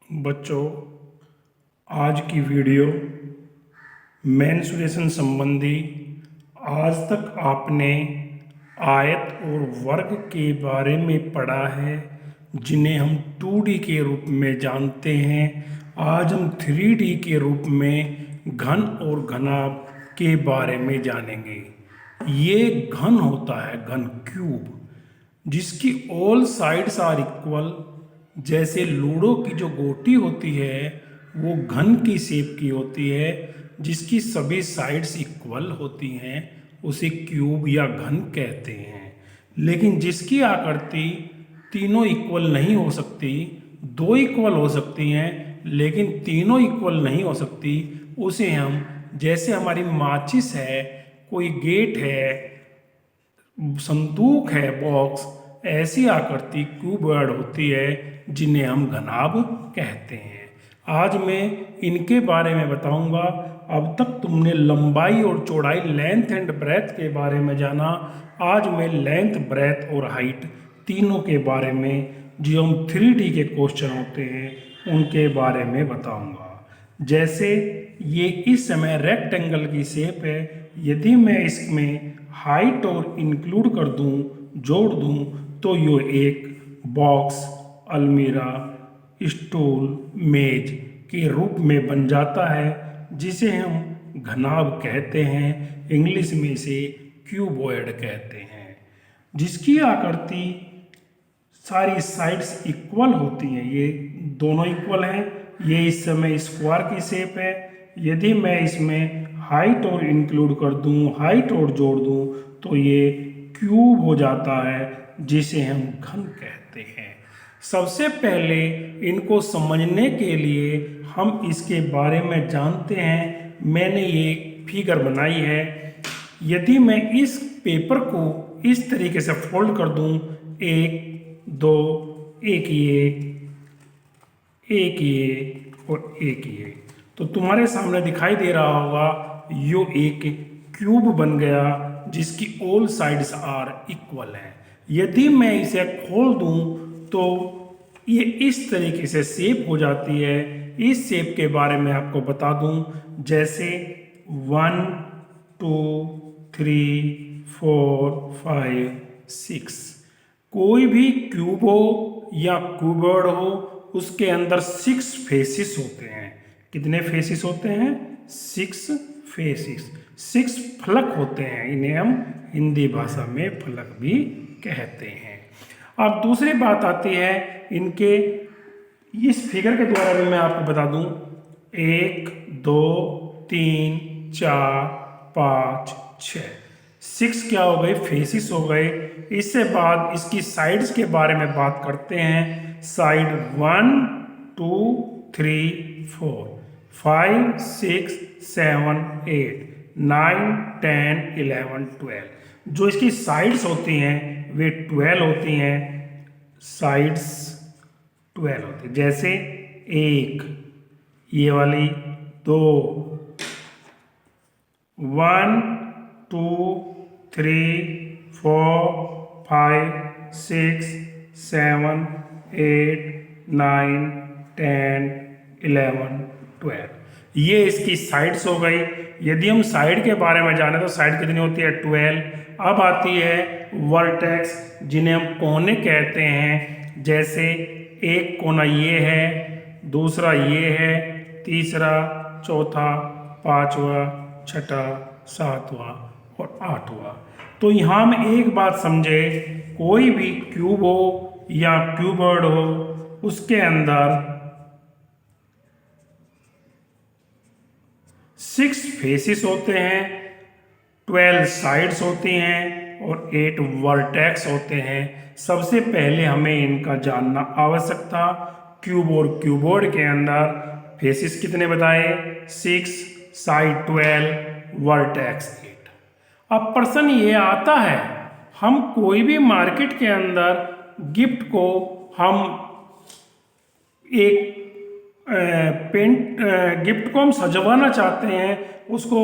बच्चों, आज की वीडियो मेंस्ट्रुएशन संबंधी। आज तक आपने आयत और वर्ग के बारे में पढ़ा है, जिन्हें हम 2D के रूप में जानते हैं। आज हम 3D के रूप में घन और घनाभ के बारे में जानेंगे। ये घन होता है, घन क्यूब, जिसकी ऑल साइड्स आर इक्वल। जैसे लूडो की जो गोटी होती है वो घन की शेप की होती है, जिसकी सभी साइड्स इक्वल होती हैं, उसे क्यूब या घन कहते हैं। लेकिन जिसकी आकृति तीनों इक्वल नहीं हो सकती, दो इक्वल हो सकती हैं लेकिन तीनों इक्वल नहीं हो सकती, उसे हम, जैसे हमारी माचिस है, कोई गेट है, संदूक है, बॉक्स, ऐसी आकृति क्यूबॉइड होती है जिन्हें हम घनाभ कहते हैं। आज मैं इनके बारे में बताऊंगा। अब तक तुमने लंबाई और चौड़ाई, लेंथ एंड ब्रेथ के बारे में जाना। आज मैं लेंथ, ब्रेथ और हाइट तीनों के बारे में, जो हम 3D के क्वेश्चन होते हैं उनके बारे में बताऊंगा। जैसे ये इस समय रेक्टेंगल की शेप है, यदि मैं इसमें हाइट और इंक्लूड कर दूं, जोड़ दूं, तो ये एक बॉक्स, अलमीरा, स्टूल, मेज के रूप में बन जाता है, जिसे हम घनाभ कहते हैं। इंग्लिश में इसे क्यूबॉइड कहते हैं, जिसकी आकृति सारी साइड्स इक्वल होती हैं। ये दोनों इक्वल हैं। ये इस समय स्क्वायर की शेप है। यदि मैं इसमें हाइट और इंक्लूड कर दूं, हाइट और जोड़ दूं, तो ये क्यूब हो जाता है, जिसे हम घन कहते हैं। सबसे पहले इनको समझने के लिए हम इसके बारे में जानते हैं। मैंने ये फिगर बनाई है। यदि मैं इस पेपर को इस तरीके से फोल्ड कर दूं, एक, दो, एक ये और एक ये, तो तुम्हारे सामने दिखाई दे रहा होगा यो एक क्यूब बन गया, जिसकी ऑल साइड्स आर इक्वल है। यदि मैं इसे खोल दूं तो ये इस तरीके से शेप हो जाती है। इस शेप के बारे में आपको बता दूं, जैसे 1 2 3 4 5 6। कोई भी क्यूब हो या क्यूबॉइड हो, उसके अंदर 6 फेसिस होते हैं। कितने फेसिस होते हैं? 6 फेसिस, 6 फलक होते हैं। इन्हें हम हिंदी भाषा में फलक भी कहते हैं। अब दूसरी बात आती है इनके, इस फिगर के द्वारा भी मैं आपको बता दूं, 1 2 3 4 5 6, 6 क्या हो गए? फेसिस हो गए। इससे बाद इसकी साइड्स के बारे में बात करते हैं। साइड 1 2 3 4 5 6 7 8 9 10 11 12। जो इसकी साइड्स होती हैं वे 12 होती हैं। साइड्स 12 होती हैं। जैसे एक, ये वाली 2, 1 2 3 4 5 6 7 8 9 10 11 12। ये इसकी साइड्स हो गई। यदि हम साइड के बारे में जाने तो साइड कितनी होती है? 12। अब आती है वर्टेक्स, जिन्हें हम कोने कहते हैं। जैसे एक कोना ये है, दूसरा ये है, तीसरा, चौथा, पांचवा, छठा, सातवां और आठवां। तो यहाँ में एक बात समझे, कोई भी क्यूब हो या क्यूबॉइड हो, उसके अंदर 6 फेसिस होते हैं, 12 साइड्स होती हैं और 8 वर्टेक्स होते हैं। सबसे पहले हमें इनका जानना आवश्यक था। क्यूब और क्यूबॉइड के अंदर फेसिस कितने बताए? 6, साइड 12, वर्टेक्स 8। अब प्रश्न ये आता है, हम कोई भी मार्केट के अंदर गिफ्ट को हम एक पेंट गिफ्ट को हम सजवाना चाहते हैं, उसको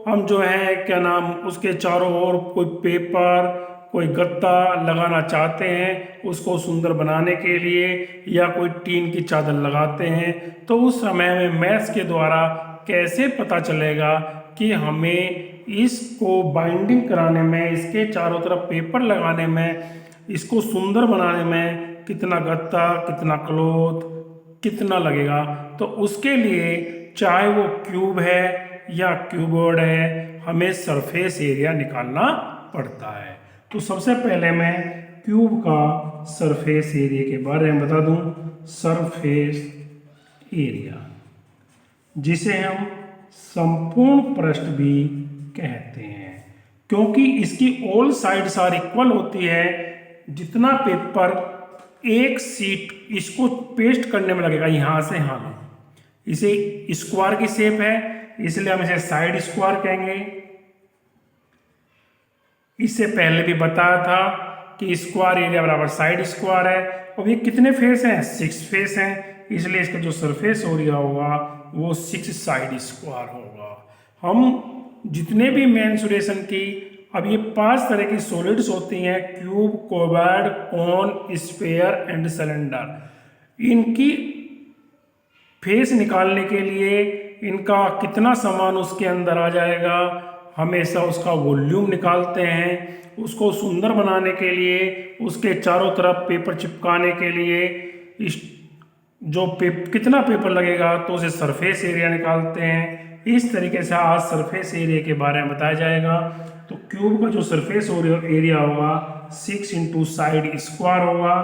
हम जो है क्या नाम, उसके चारों ओर कोई पेपर, कोई गत्ता लगाना चाहते हैं उसको सुंदर बनाने के लिए, या कोई टीन की चादर लगाते हैं, तो उस समय में मैथ्स के द्वारा कैसे पता चलेगा कि हमें इसको बाइंडिंग कराने में, इसके चारों तरफ पेपर लगाने में, इसको सुंदर बनाने में कितना गत्ता, कितना क्लॉथ, कितना लगेगा। तो उसके लिए चाहे वो क्यूब है या क्यूबॉइड है, हमें सरफेस एरिया निकालना पड़ता है। तो सबसे पहले मैं क्यूब का सरफेस एरिया के बारे में बता दूं। सरफेस एरिया, जिसे हम संपूर्ण पृष्ठ भी कहते हैं, क्योंकि इसकी ऑल साइड्स आर इक्वल होती है। जितना पेपर एक सीट इसको पेस्ट करने में लगेगा, यहां से यहां लो, इसे स्क्वायर की शेप है इसलिए हम इसे साइड स्क्वायर कहेंगे। इससे पहले भी बताया था कि स्क्वायर एरिया बराबर साइड स्क्वायर है। और ये कितने फेस हैं? 6 फेस हैं, इसलिए इसका जो सरफेस एरिया होगा वो 6 साइड स्क्वायर होगा। हम जितने भी मेंसुरेशन की, अब ये 5 तरह की सॉलिड्स होती हैं, cube, cuboid, cone, sphere and cylinder. इनकी फेस निकालने के लिए इनका कितना सामान उसके अंदर आ जाएगा, हमेशा उसका वॉल्यूम निकालते हैं। उसको सुंदर बनाने के लिए, उसके चारों तरफ पेपर चिपकाने के लिए इस कितना पेपर लगेगा, तो उसे सरफेस एरिया निकालते हैं। इस तरीके से आज सरफेस एरिया के बारे में बताया जाएगा। तो क्यूब का जो सरफेस एरिया होगा 6 इंटू साइड स्क्वायर होगा।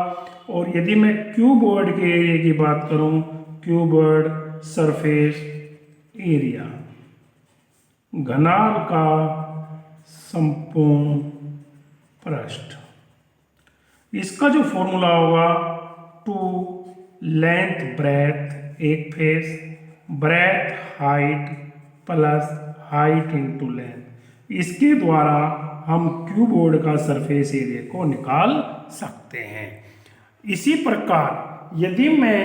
और यदि मैं क्यूबॉइड के एरिया की बात करूं, क्यूबॉइड सरफेस एरिया, घनाभ का संपूर्ण पृष्ठ, इसका जो फॉर्मूला होगा 2 लेंथ ब्रेथ एक face, breadth height plus height into length. इसके द्वारा हम क्यूबॉइड का सरफेस एरिया को निकाल सकते हैं। इसी प्रकार यदि मैं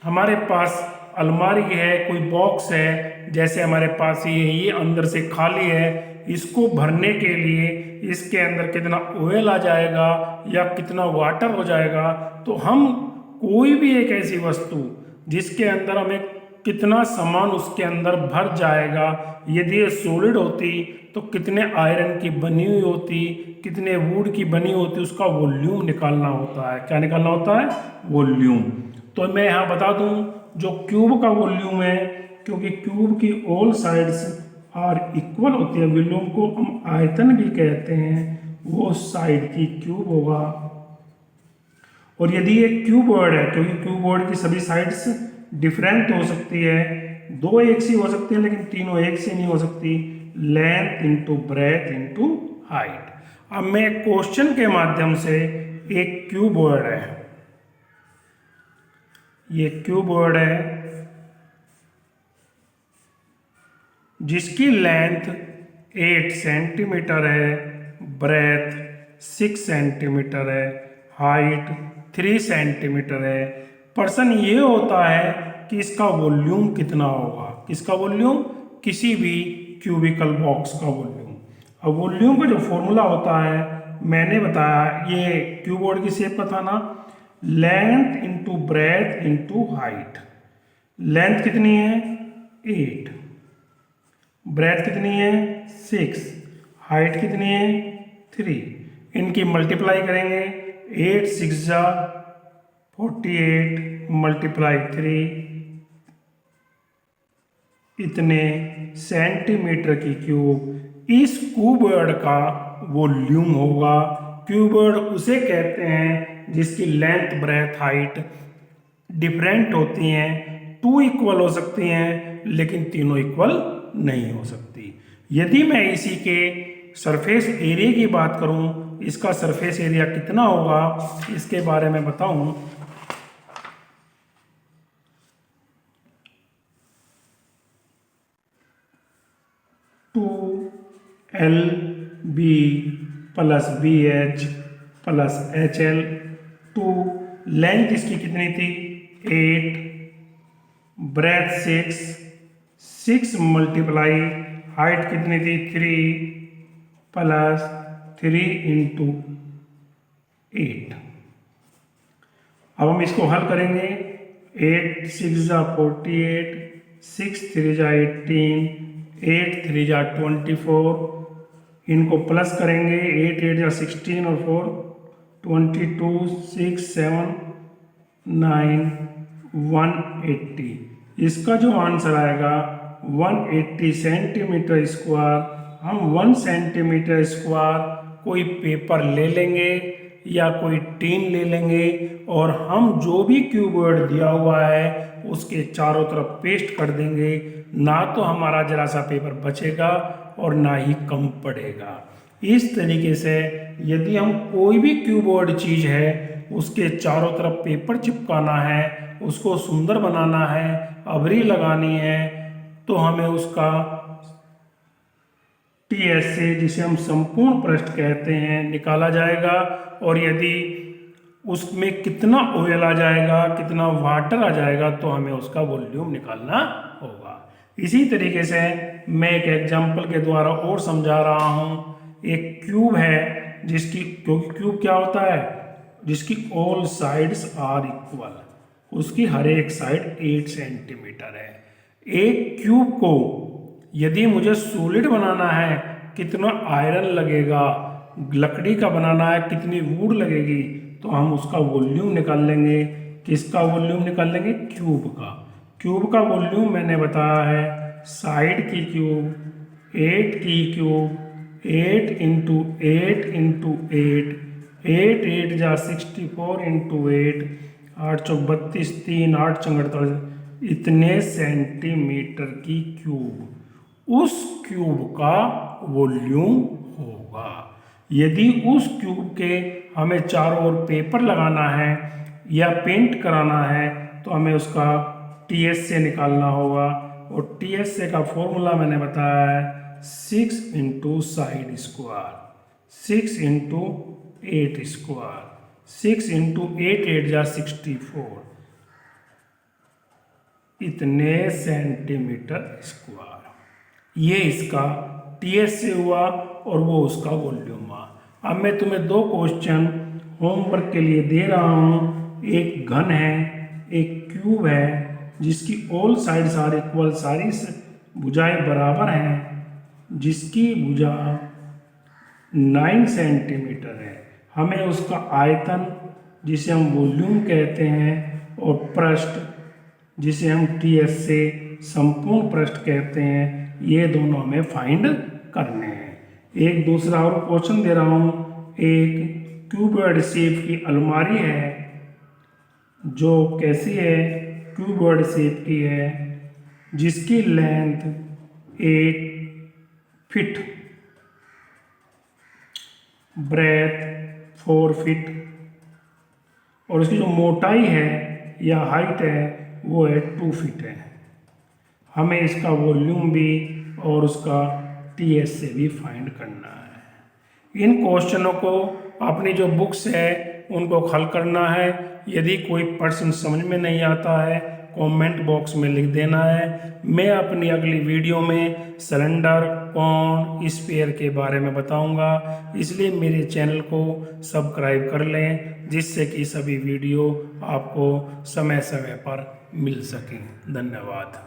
हमारे पास अलमारी है, कोई बॉक्स है, जैसे हमारे पास ये अंदर से खाली है, इसको भरने के लिए इसके अंदर कितना ऑयल आ जाएगा या कितना वाटर हो जाएगा, तो हम कोई भी एक ऐसी वस्तु जिसके अंदर हमें कितना सामान उसके अंदर भर जाएगा, यदि ये सॉलिड होती तो कितने आयरन की बनी हुई होती, कितने वुड की बनी होती, उसका वॉल्यूम निकालना होता है। क्या निकालना होता है? वॉल्यूम। तो मैं यहाँ बता दूं जो क्यूब का वॉल्यूम है, क्योंकि क्यूब की ऑल साइड्स आर इक्वल होती है, वॉल्यूम को हम आयतन भी कहते हैं, वो साइड की क्यूब होगा। और यदि ये क्यूबॉइड है, क्योंकि क्यूबॉइड की सभी साइड्स डिफरेंट हो सकती है, 2 एक सी हो सकती है लेकिन तीनों एक सी नहीं हो सकती, length into breadth into height. अब मैं क्वेश्चन के माध्यम से, एक क्यूबॉइड है, ये क्यूबॉइड है जिसकी लेंथ 8 सेंटीमीटर है, ब्रेथ 6 सेंटीमीटर है, हाइट 3 सेंटीमीटर है। प्रश्न ये होता है कि इसका वॉल्यूम कितना होगा। किसका वॉल्यूम? किसी भी क्यूबिकल बॉक्स का वॉल्यूम। अब वॉल्यूम का जो फॉर्मूला होता है मैंने बताया, ये क्यूबॉइड की शेप का था ना, length into breadth into height. Length कितनी है? 8, ब्रेथ कितनी है? 6, हाइट कितनी है? 3। इनकी मल्टीप्लाई करेंगे, 8 6 जा 48 मल्टीप्लाई 3, इतने सेंटीमीटर की क्यूब इस क्यूबॉइड का वॉल्यूम होगा। क्यूबॉइड उसे कहते हैं जिसकी लेंथ ब्रेथ हाइट डिफरेंट होती हैं, 2 इक्वल हो सकती हैं लेकिन तीनों इक्वल नहीं हो सकती। यदि मैं इसी के सरफेस एरिया की बात करूं, इसका सरफेस एरिया कितना होगा इसके बारे में बताऊं, LB plus BH plus HL। 2 length इसकी कितनी थी? 8, ब्रेथ 6 मल्टीप्लाई हाइट कितनी थी? 3 प्लस 3 × 8। अब हम इसको हल करेंगे। 8 × 6 = 48, 6 × 3 = 18, 8 × 3 = 24। इनको प्लस करेंगे, 8 × 8 = 16 और 4 22, 6 7 9 180। इसका जो आंसर आएगा 180 सेंटीमीटर स्क्वायर। हम 1 सेंटीमीटर स्क्वायर कोई पेपर ले लेंगे या कोई टीन ले लेंगे और हम जो भी क्यूबॉइड दिया हुआ है उसके चारों तरफ पेस्ट कर देंगे। ना तो हमारा जरा सा पेपर बचेगा और ना ही कम पड़ेगा। इस तरीके से यदि हम कोई भी क्यूबॉइड चीज़ है उसके चारों तरफ पेपर चिपकाना है, उसको सुंदर बनाना है, अबरी लगानी है, तो हमें उसका TSA जिसे हम संपूर्ण पृष्ठ कहते हैं निकाला जाएगा। और यदि उसमें कितना ऑयल आ जाएगा, कितना वाटर आ जाएगा, तो हमें उसका वॉल्यूम निकालना होगा। इसी तरीके से मैं एक एग्जाम्पल के द्वारा और समझा रहा हूँ। एक क्यूब है जिसकी, क्योंकि क्यूब क्या होता है, जिसकी ऑल साइड्स आर इक्वल, उसकी हर एक साइड 8 सेंटीमीटर है। एक क्यूब को यदि मुझे सॉलिड बनाना है, कितना आयरन लगेगा, लकड़ी का बनाना है कितनी वुड लगेगी, तो हम उसका वॉल्यूम निकाल लेंगे। किसका वॉल्यूम निकाल लेंगे? क्यूब का। क्यूब का वॉल्यूम मैंने बताया है साइड की क्यूब, 8 की क्यूब, 8 × 8 × 8, 8 8 = 64 × 8, 8 × 32, 3 8 × 48, इतने सेंटीमीटर की क्यूब उस क्यूब का वॉल्यूम होगा। यदि उस क्यूब के हमें चारों ओर पेपर लगाना है या पेंट कराना है तो हमें उसका TSA निकालना होगा। और TSA का फॉर्मूला मैंने बताया है 6 × साइड स्क्वायर, 6 × 8 स्क्वायर, 6 × 8 8 = 64, इतने सेंटीमीटर स्क्वायर। ये इसका TSA हुआ और वो उसका वॉल्यूम हुआ। अब मैं तुम्हें 2 क्वेश्चन होमवर्क के लिए दे रहा हूँ। एक घन है, एक क्यूब है जिसकी ऑल साइड्स आर इक्वल, सारी भुजाएं बराबर हैं, जिसकी भुजा 9 सेंटीमीटर है। हमें उसका आयतन जिसे हम वॉल्यूम कहते हैं और पृष्ठ जिसे हम TSA संपूर्ण पृष्ठ कहते हैं, ये दोनों हमें फाइंड करने हैं। एक दूसरा और क्वेश्चन दे रहा हूँ। एक क्यूबॉइड शेप की अलमारी है जो कैसी है, क्यूबॉइड शेप की है, जिसकी लेंथ 8 फीट, ब्रेथ 4 फीट और उसकी जो मोटाई है या हाइट है वो है 2 फीट है। हमें इसका वॉल्यूम भी और उसका TSA भी फाइंड करना है। इन क्वेश्चनों को अपनी जो बुक्स है उनको हल करना है। यदि कोई प्रश्न समझ में नहीं आता है कमेंट बॉक्स में लिख देना है। मैं अपनी अगली वीडियो में सिलेंडर, कोन, स्फीयर के बारे में बताऊंगा, इसलिए मेरे चैनल को सब्सक्राइब कर लें जिससे कि सभी वीडियो आपको समय समय पर मिल सकें। धन्यवाद।